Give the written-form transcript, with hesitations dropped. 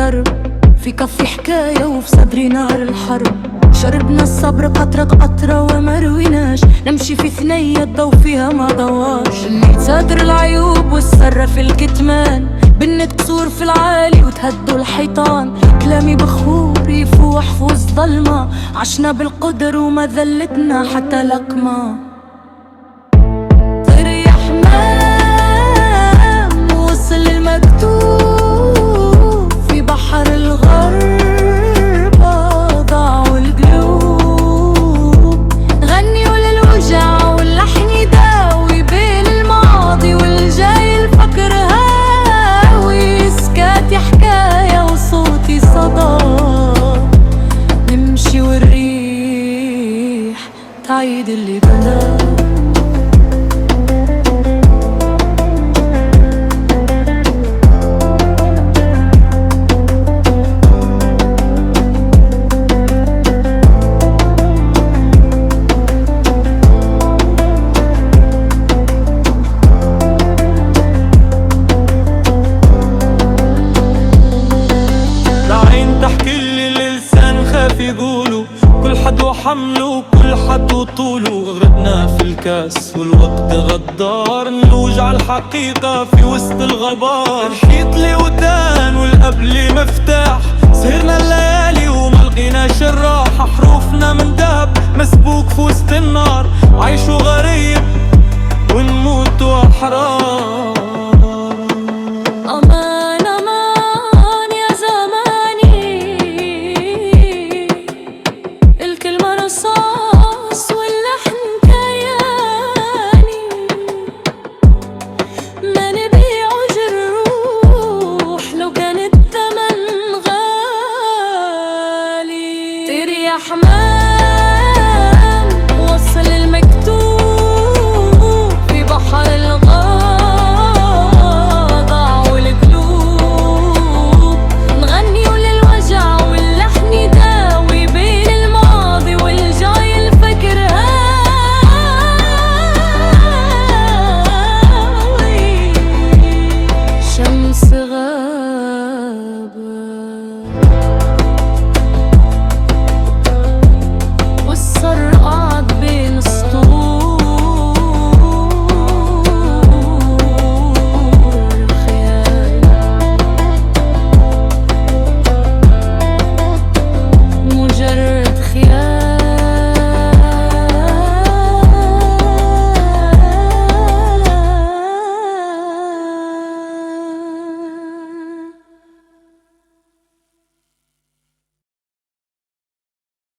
درب، في كفي حكاية وفي صدري نار الحرب. شربنا الصبر قطرة قطرة وما رويناش، نمشي في ثنية الضو فيها ما ضواش. اللي تساتر العيوب والسر في الكتمان، بنت قصور في العالي وتهدوا الحيطان. كلامي بخور يفوح في وسط ظلمة، عشنا بالقدر وما ذلتنا حتى لقمة. طير يا حمام وصل المكتوب، في بحر الغربة ضاعوا القلوب. غنيوا للوجع واللحن يداوي بين الماضي والجاي، الفكر هاوي سكاتي حكاية وصوتي صدى. نمشي والريح تعيد اللي بدا. يقولوا كل حد وحمله وكل حد وطوله. غرقنا في الكاس والوقت غدار، نلوج على الحقيقة في وسط الغبار. الحيط لي ودان والقبل لي مفتاح، سهرنا الليالي وما لقيناش الراحة. حروفنا من دهب مسبوك في وسط النار، عايشوا غريب ونموت أحرار.